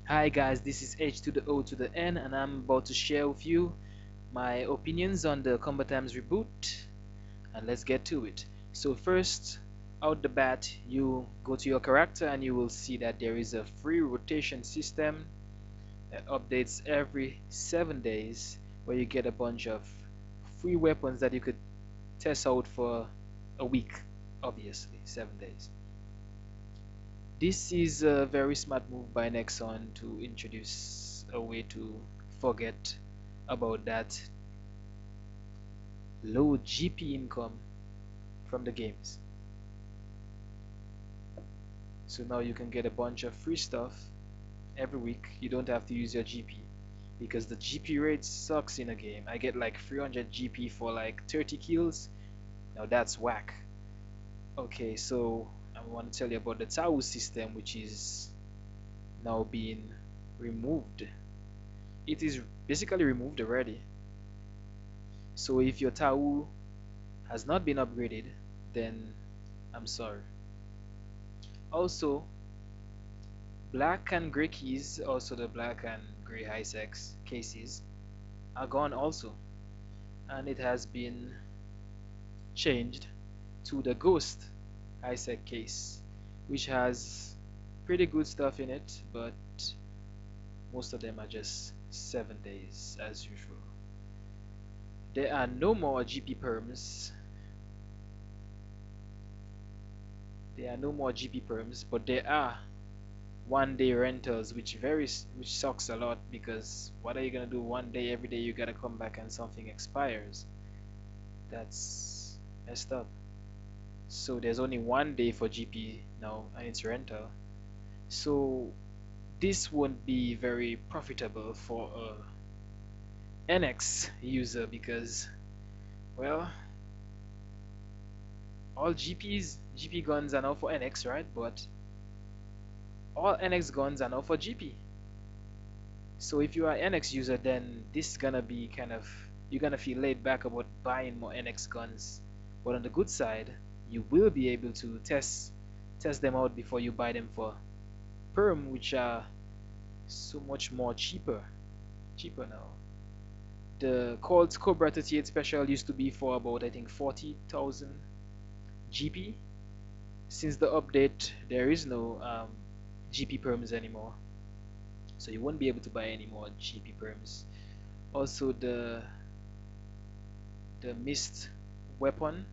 Hi guys, this is H to the O to the N, and I'm about to share with you my opinions on the Combat Times reboot, and let's get to it. So first, out the bat, you go to your character and you will see that there is a free rotation system that updates every 7 days, where you get a bunch of free weapons that you could test out for a week, obviously, 7 days. This is a very smart move by Nexon to introduce a way to forget about that low GP income from the games. So now you can get a bunch of free stuff every week. You don't have to use your GP because the GP rate sucks in a game. I get like 300 GP for like 30 kills. Now that's whack. Okay, so I want to tell you about the Tau system, which is now being removed. It is basically removed already. So if your Tau has not been upgraded, then I'm sorry. Also, black and gray keys, also the black and gray high sex cases, are gone also, and it has been changed to the ghost high sec case, which has pretty good stuff in it, but most of them are just 7 days as usual. There are no more GP perms. There are no more GP perms, but there are 1 day rentals, which sucks a lot, because what are you gonna do 1 day? Every day you gotta come back and something expires. That's messed up. So there's only 1 day for GP now, and it's rental. So this won't be very profitable for a NX user, because, well, all GP guns are now for NX, right? But all NX guns are now for GP. So if you are an NX user, then this is gonna be kind of, you're gonna feel laid back about buying more NX guns. But on the good side, you will be able to test them out before you buy them for perm, which are so much more cheaper now. The Colt Cobra 38 Special used to be for about, I think, 40,000 GP. Since the update, there is no GP perms anymore, so you won't be able to buy any more GP perms. Also, the mist weapon,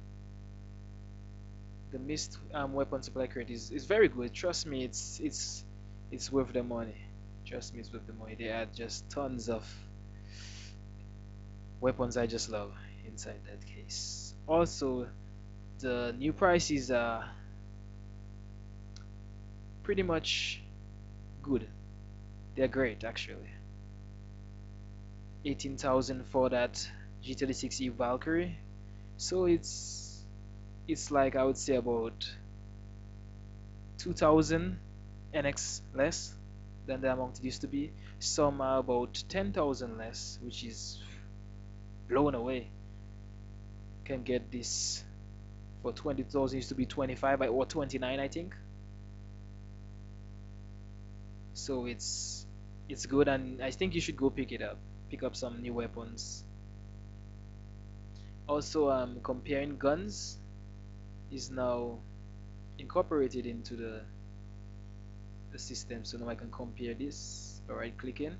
weapon supply crate is very good. Trust me, it's worth the money. Trust me, it's worth the money. There are just tons of weapons I just love inside that case. Also, the new prices are pretty much good. They're great actually. 18,000 for that G36E Valkyrie. So it's like, I would say, about 2,000 NX less than the amount it used to be. Some are about 10,000 less, which is blown away. Can get this for 20,000. Used to be 25 or 29, I think. So it's good, and I think you should go pick it up. Pick up some new weapons. Also, comparing guns is now incorporated into the system. So now I can compare this by right clicking.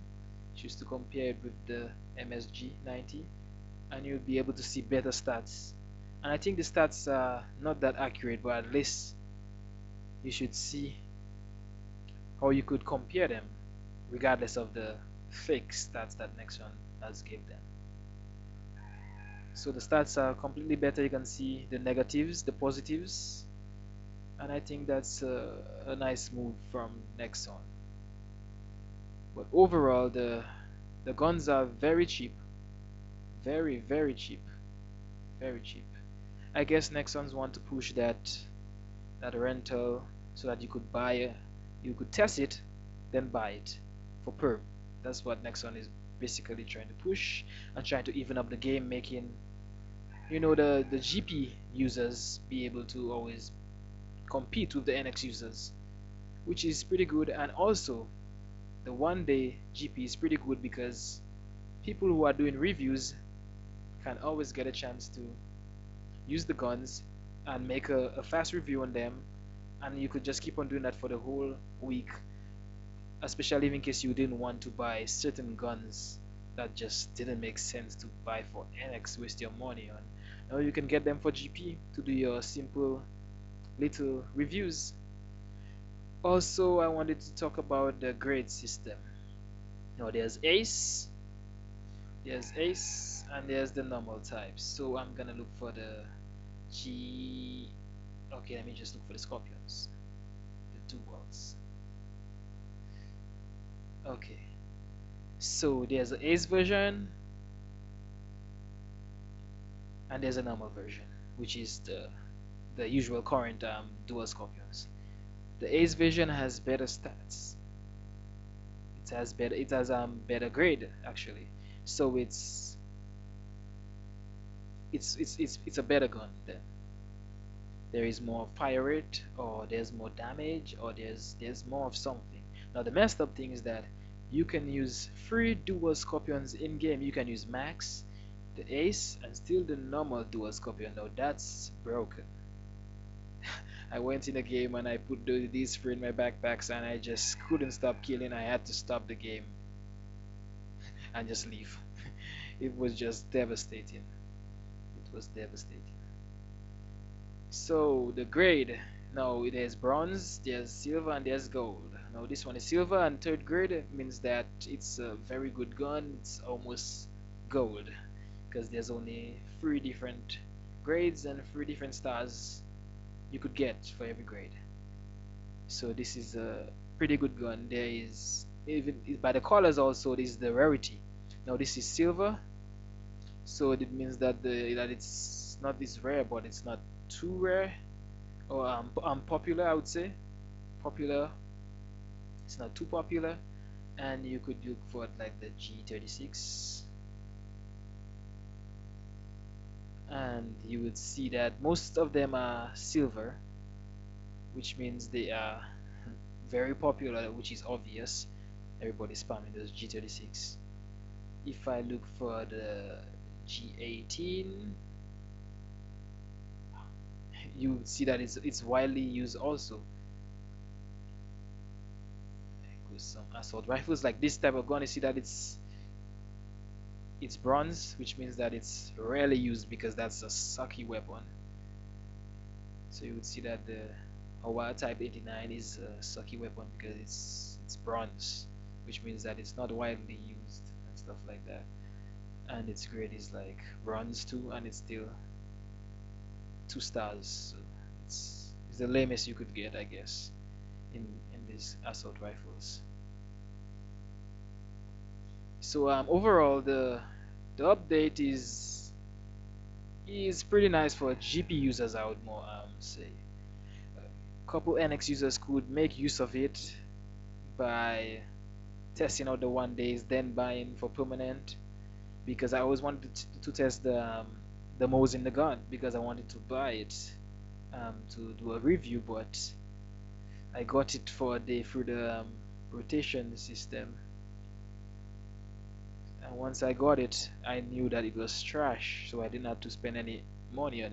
Choose to compare it with the MSG 90, and you'll be able to see better stats. And I think the stats are not that accurate, but at least you should see how you could compare them, regardless of the fake stats that Nexon has given them. So the stats are completely better. You can see the negatives, the positives, and I think that's a nice move from Nexon. But overall, the guns are very cheap, very cheap, very cheap. I guess Nexons want to push that rental, so that you could test it, then buy it for perm. That's what Nexon is basically trying to push, and trying to even up the game, making, you know, the GP users be able to always compete with the NX users, which is pretty good. And also, the 1 day GP is pretty good because people who are doing reviews can always get a chance to use the guns and make a fast review on them, and you could just keep on doing that for the whole week, especially in case you didn't want to buy certain guns that just didn't make sense to buy for NX, waste your money on. Now you can get them for GP to do your simple little reviews. Also, I wanted to talk about the grade system. Now there's Ace, and there's the normal types. So I'm gonna look for the G. Okay, let me just look for the Scorpions, the duals. Okay, so there's an Ace version and there's a normal version, which is the usual current dual Scorpions. The Ace version has better stats. It has better grade actually. So it's a better gun then. There is more fire rate, or there's more damage, or there's more of something. Now the messed up thing is that you can use three dual Scorpions in game. You can use Max, the Ace, and still the normal dual Scorpion. Now that's broken. I went in a game and I put these three in my backpacks and I just couldn't stop killing. I had to stop the game and just leave. It was just devastating. It was devastating. So the grade, now there's bronze, there's silver, and there's gold. Now this one is silver, and third grade means that it's a very good gun. It's almost gold because there's only three different grades and three different stars you could get for every grade. So this is a pretty good gun. There is, even by the colors also, this is the rarity. Now this is silver, so it means that it's not this rare, but it's not too rare, or popular, I would say. Popular. It's not too popular, and you could look for like the G36, and you would see that most of them are silver, which means they are very popular, which is obvious. Everybody's spamming those G36. If I look for the G18, you see that it's widely used also. Some assault rifles like this type of gun, you see that it's bronze, which means that it's rarely used because that's a sucky weapon. So you would see that the Hawa Type 89 is a sucky weapon because it's bronze, which means that it's not widely used and stuff like that. And its grade is like bronze too, and it's still 2 stars. So it's the lamest you could get, I guess, in these assault rifles. So overall, the update is pretty nice for GP users. I would more say a couple NX users could make use of it by testing out the 1 days, then buying for permanent. Because I always wanted to test the modes in the gun because I wanted to buy it to do a review, but I got it for a day through the rotation system. And once I got it, I knew that it was trash, so I didn't have to spend any money on it.